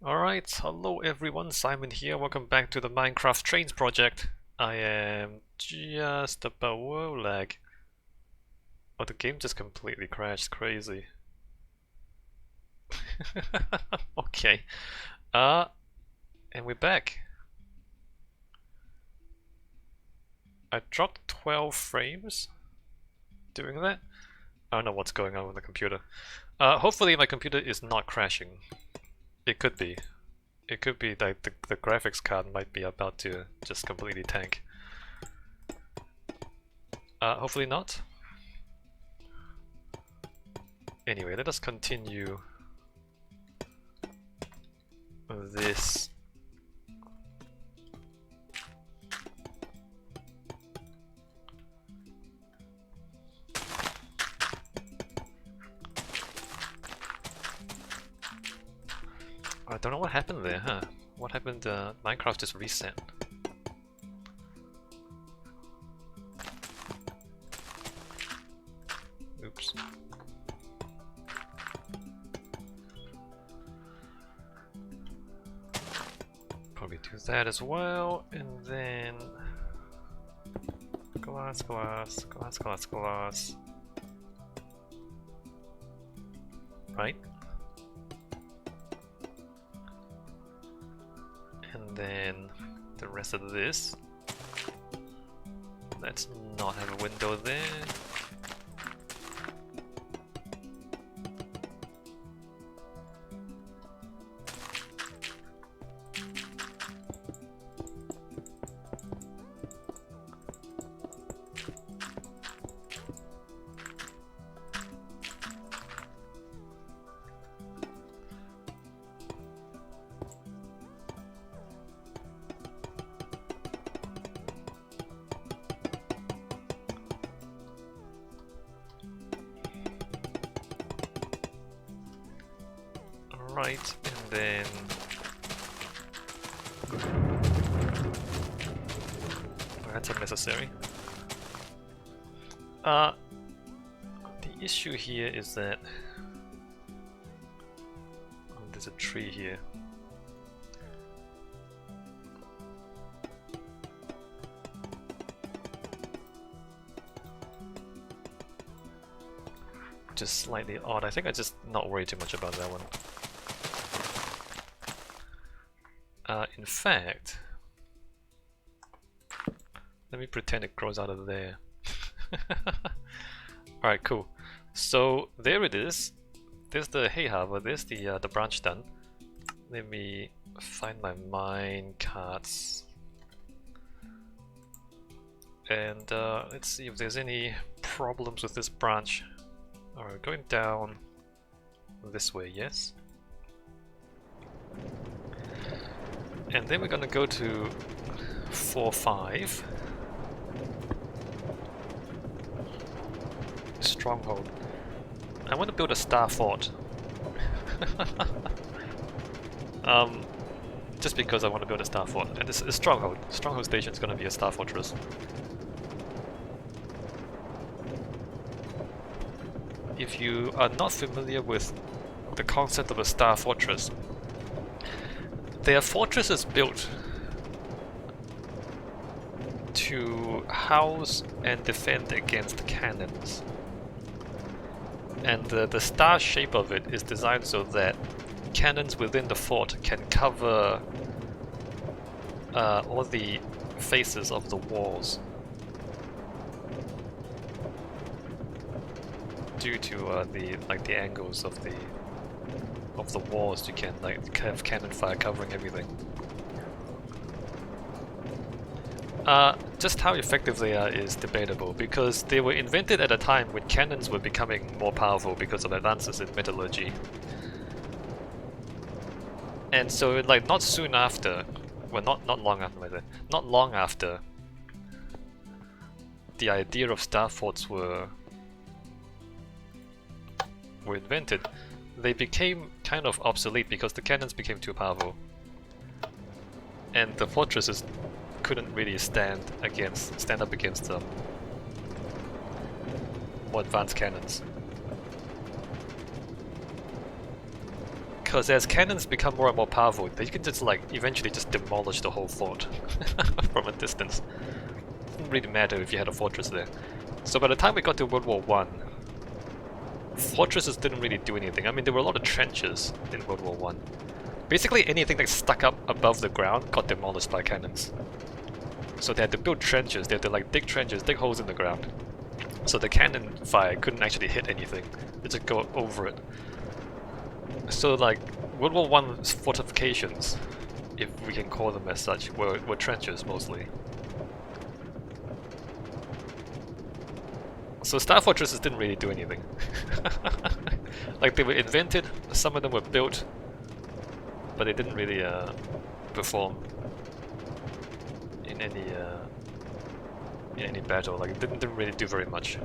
Alright, hello everyone, Simon here, welcome back to the Minecraft Trains project. I am just about, whoa, lag. Oh, the game just completely crashed, crazy. Okay, and we're back. I dropped 12 frames doing that. I don't know what's going on with the computer. Hopefully my computer is not crashing. It could be. It could be that the graphics card might be about to just completely tank. Hopefully not. Anyway, let us continue this. I don't know what happened there, huh? What happened? Minecraft just reset. Oops. Probably do that as well, and then glass, glass, glass, glass, glass. Right? And then the rest of this. Let's not have a window there. Right, and then that's unnecessary. The issue here is that there's a tree here. Just slightly odd. I think I just not worry too much about that one. In fact, let me pretend it grows out of there. Alright, cool. So there it is. There's the hay harbor, there's the branch done. Let me find my mine carts. And let's see if there's any problems with this branch. Alright, going down this way, yes? And then we're gonna go to 4-5. Stronghold. I want to build a star fort. Just because I want to build a star fort. And this is Stronghold. Stronghold Station is gonna be a star fortress. If you are not familiar with the concept of a star fortress, they are fortresses built to house and defend against cannons. And the star shape of it is designed so that cannons within the fort can cover all the faces of the walls. Due to the angles of the walls, you can have cannon fire covering everything. Just how effective they are is debatable, because they were invented at a time when cannons were becoming more powerful because of advances in metallurgy. And so, not soon after, well, not long after, not long after, the idea of star forts were invented, they became kind of obsolete because the cannons became too powerful. And the fortresses couldn't really stand up against more advanced cannons. Because as cannons become more and more powerful, you can just like eventually just demolish the whole fort from a distance. It didn't really matter if you had a fortress there. So by the time we got to World War One, fortresses didn't really do anything. I mean, there were a lot of trenches in World War One. Basically anything that stuck up above the ground got demolished by cannons. So they had to build trenches, they had to like dig trenches, dig holes in the ground. So the cannon fire couldn't actually hit anything, it just go over it. So like, World War One's fortifications, if we can call them as such, were trenches mostly. So Star Fortresses didn't really do anything. Like they were invented, some of them were built, but they didn't really perform in any battle. Like it didn't really do very much.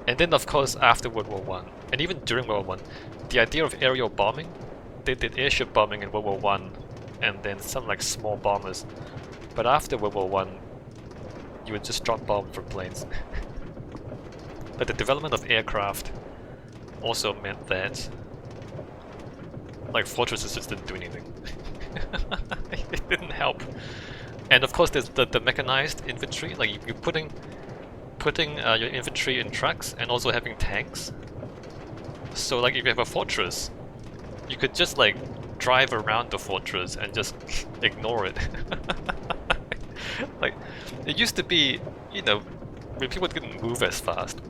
And then of course after World War One, and even during World War One, the idea of aerial bombing, they did airship bombing in World War One, and then some like small bombers. But after World War One, you would just drop bombs from planes. But the development of aircraft also meant that like fortresses just didn't do anything. It didn't help. And of course there's the mechanized infantry, like you're putting your infantry in trucks and also having tanks. So like if you have a fortress, you could just like drive around the fortress and just ignore it. Like it used to be, you know, when people didn't move as fast,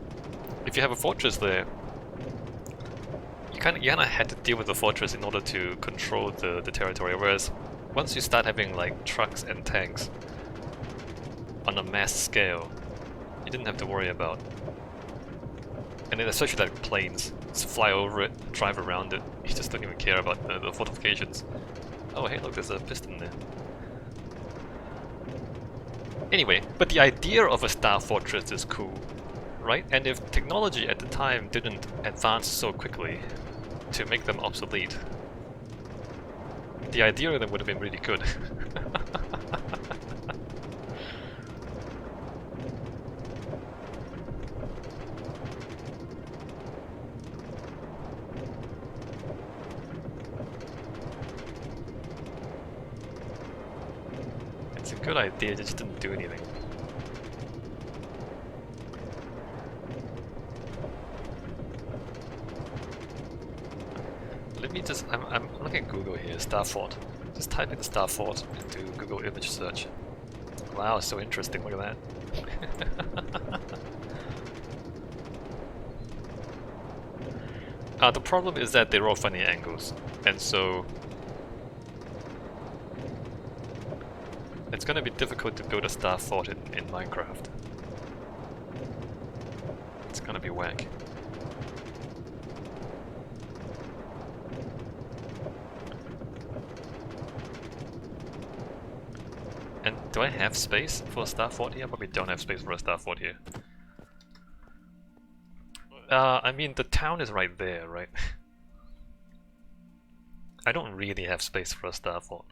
if you have a fortress there, you kinda had to deal with the fortress in order to control the territory, whereas once you start having like trucks and tanks on a mass scale, you didn't have to worry about. And then especially like planes, just fly over it, drive around it, you just don't even care about the fortifications. Oh hey look, there's a piston there. Anyway, but the idea of a Star Fortress is cool, right? And if technology at the time didn't advance so quickly to make them obsolete, the idea of them would have been really good. It's a good idea, it just didn't do anything. Let me just, I'm looking at Google here, Star Fort. Just type in Star Fort into Google image search. Wow, so interesting, look at that. The problem is that they're all funny angles, and so it's gonna be difficult to build a Star Fort in Minecraft. It's gonna be whack. And do I have space for a Star Fort here? I probably don't have space for a Star Fort here. I mean, the town is right there, right? I don't really have space for a Star Fort.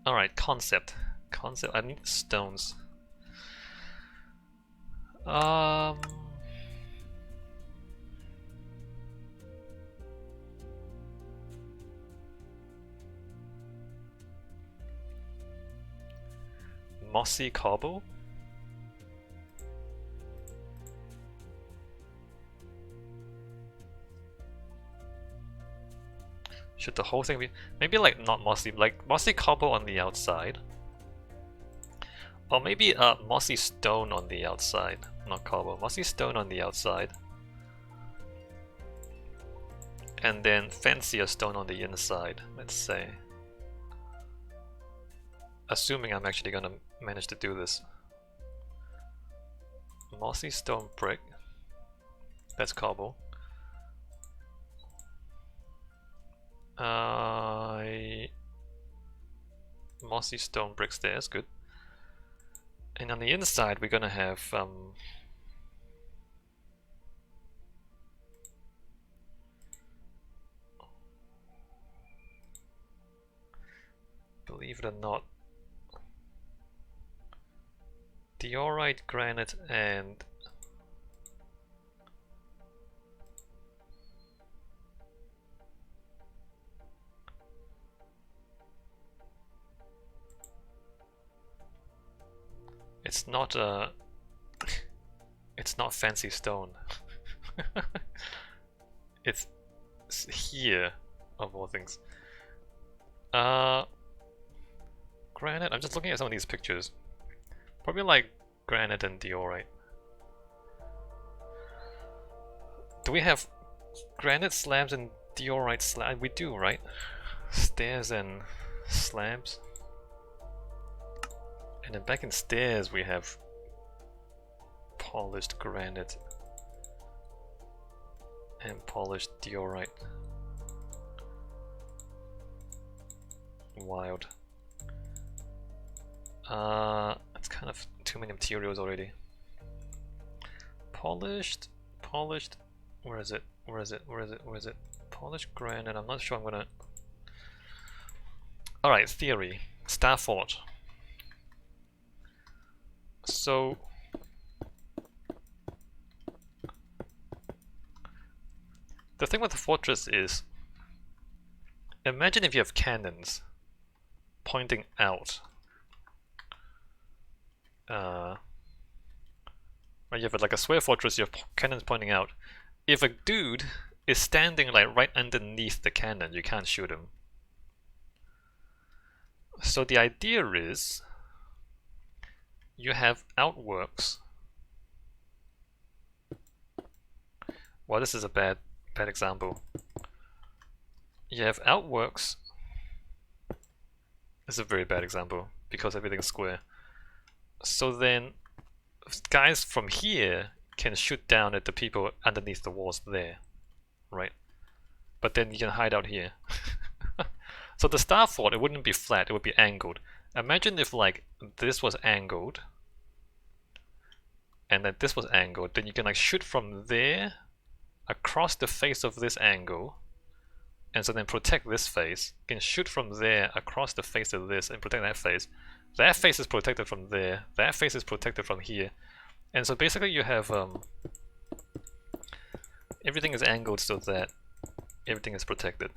Alright, concept. Concept, I need stones. Mossy cobble? Should the whole thing be... maybe like not mossy, like mossy cobble on the outside. Or maybe mossy stone on the outside. Not cobble, mossy stone on the outside. And then fancier stone on the inside, let's say. Assuming I'm actually gonna manage to do this. Mossy stone brick. That's cobble. Mossy stone brick stairs, good. And on the inside we're gonna have believe it or not, diorite, granite, and it's not it's not fancy stone. It's here, of all things. Granite. I'm just looking at some of these pictures. Probably like granite and diorite. Do we have granite slabs and diorite slabs? We do, right? Stairs and slabs. And then back in stairs we have polished granite and polished diorite. Wild. It's kind of too many materials already. Polished. Where is it? Where is it? Polished granite. I'm not sure I'm gonna. Alright, theory. Star Fort. So the thing with the fortress is, imagine if you have cannons pointing out. You have like a square fortress, you have cannons pointing out. If a dude is standing like right underneath the cannon, you can't shoot him. So the idea is, you have outworks. Well, this is a bad example. You have outworks. This is a very bad example because everything's square. So then, guys from here can shoot down at the people underneath the walls there, right? But then you can hide out here. So the Star Fort, it wouldn't be flat, it would be angled. Imagine if like this was angled, and then this was angled, then you can like shoot from there across the face of this angle, and so then protect this face. You can shoot from there across the face of this and protect that face. That face is protected from there, that face is protected from here. And so basically you have everything is angled so that everything is protected,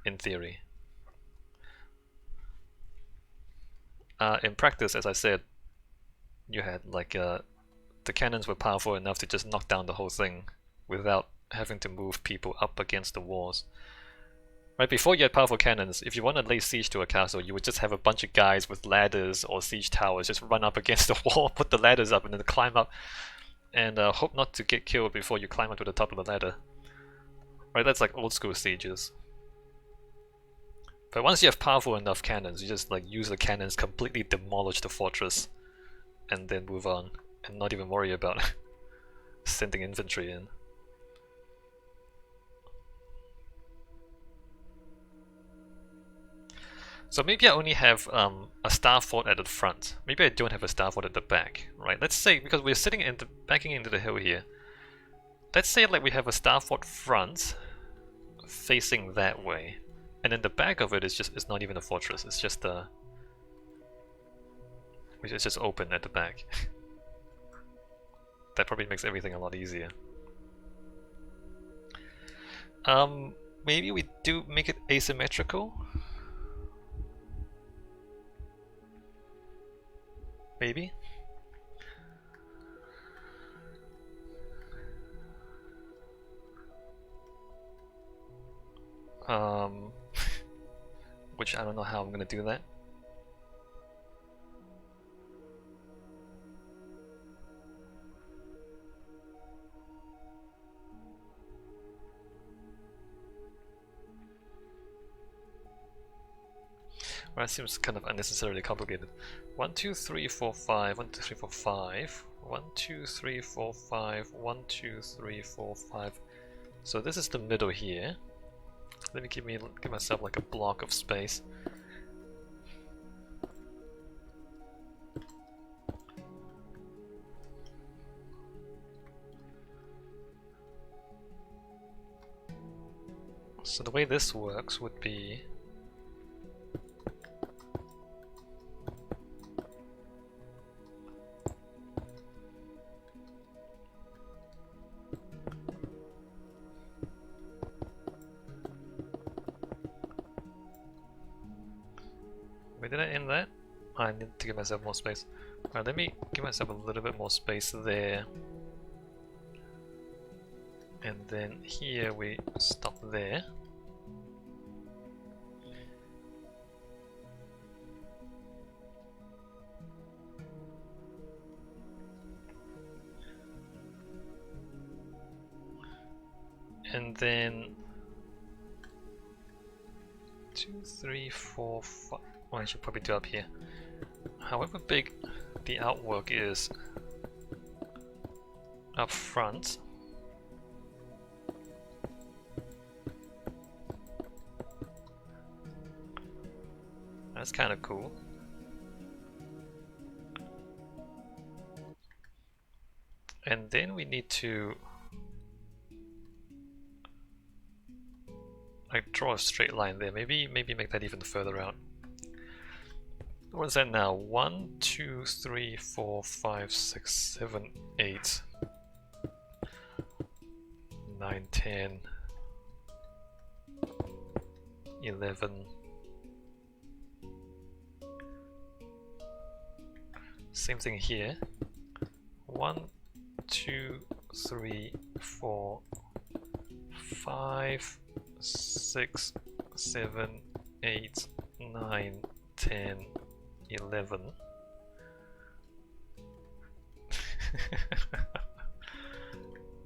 in theory. In practice, as I said, you had like the cannons were powerful enough to just knock down the whole thing without having to move people up against the walls. Right, before you had powerful cannons, if you want to lay siege to a castle, you would just have a bunch of guys with ladders or siege towers just run up against the wall, put the ladders up, and then climb up, and hope not to get killed before you climb up to the top of the ladder. Right, that's like old school sieges. But once you have powerful enough cannons, you just like use the cannons, completely demolish the fortress, and then move on, and not even worry about sending infantry in. So maybe I only have a Star Fort at the front. Maybe I don't have a Star Fort at the back, right? Let's say, because we're sitting in the, backing into the hill here. Let's say like we have a Star Fort front facing that way, and then the back of it is just, it's not even a fortress. It's just it's just open at the back. That probably makes everything a lot easier. Maybe we do make it asymmetrical. Maybe. Which I don't know how I'm gonna do that. Well, that seems kind of unnecessarily complicated. 1, 2, 3, 4, 5. 1, 2, 3, 4, 5. 1, 2, 3, 4, 5. 1, 2, 3, 4, 5. So this is the middle here. Let me give myself like a block of space. So the way this works would be did I end that? I need to give myself more space. Alright, let me give myself a little bit more space there. And then here we stop there. And then 2, 3, 4, 5. Well, I should probably do up here. However big the outwork is up front, that's kind of cool. And then we need to like draw a straight line there. Maybe make that even further out. What is that now? 1, 2, 3, 4, 5, 6, 7, 8, 9, 10, 11. Same thing here. 1, 2, 3, 4, 5, 6, 7, 8, 9, 10, 11.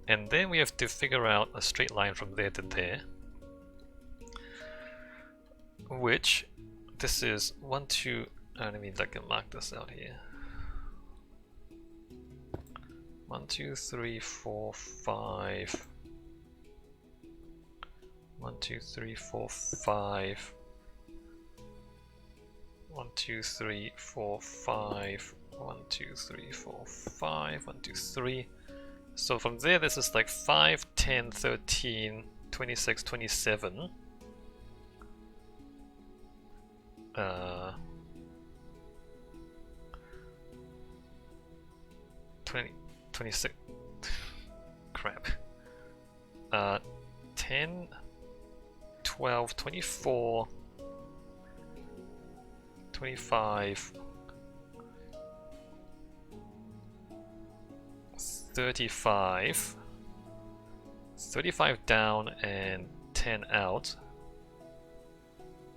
And then we have to figure out a straight line from there to there, which this is 1, 2. Let me mark this out here. 1, 2, 3, 4, 5. 1, 2, 3, 4, 5. 1, 2, 3, 4, 5. 1, 2, 3, 4, 5. 1, 2, 3. So from there, this is like 5, 10, 13, 26, 27. 20, 26. Crap. 10, 12, 24, 25, 35, 35 down and 10 out.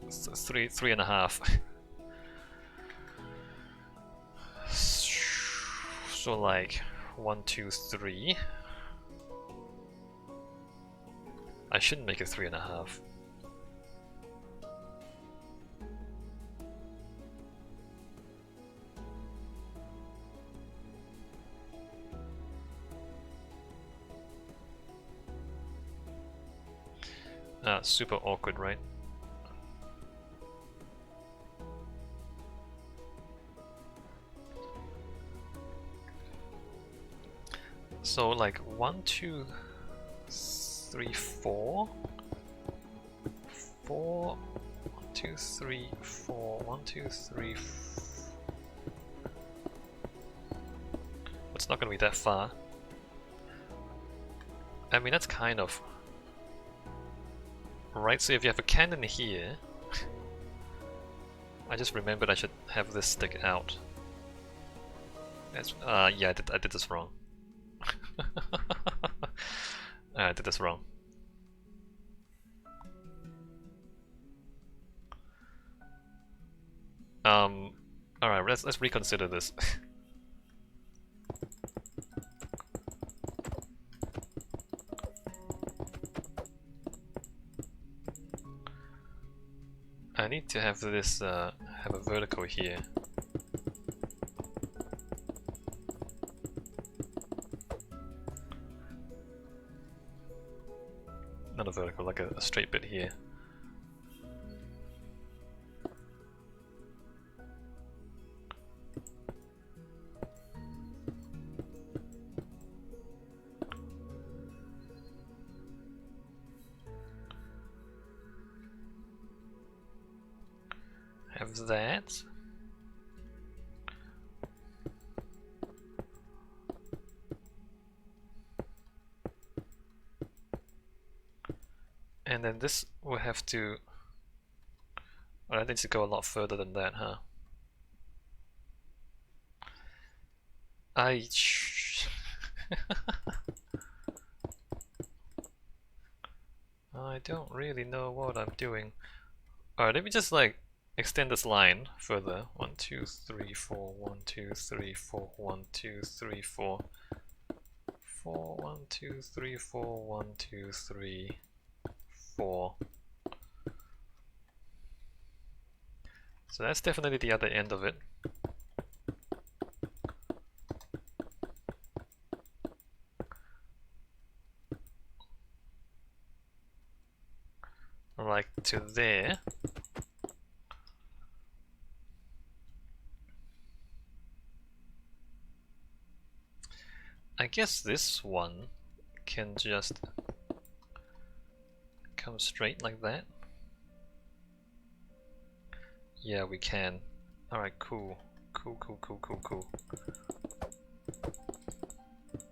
So 3.5. So like 1, 2, 3. I shouldn't make it 3.5. Super awkward, right? So like 1, 2, 3, 4. 4, 1, 2, 3, 4, 1, 2, 3, It's not gonna be that far. I mean, that's kind of right. So if you have a cannon here, I just remembered I should have this stick out. That's yeah, I did this wrong. I did this wrong. Alright, let's reconsider this. I need to have this have a vertical here. Not a vertical, like a straight bit here. Have that. And then this will have to Oh, that needs to go a lot further than that, huh? I don't really know what I'm doing. Alright, let me just like extend this line further. 1, 2, 3, 4, 1, 2, 3, 4, 1, 2, 3, 4. 4, 1, 2, 3, 4, 1, 2, 3, 4. So that's definitely the other end of it. Like to there. I guess this one can just come straight like that. Yeah, we can. Alright, cool. Cool.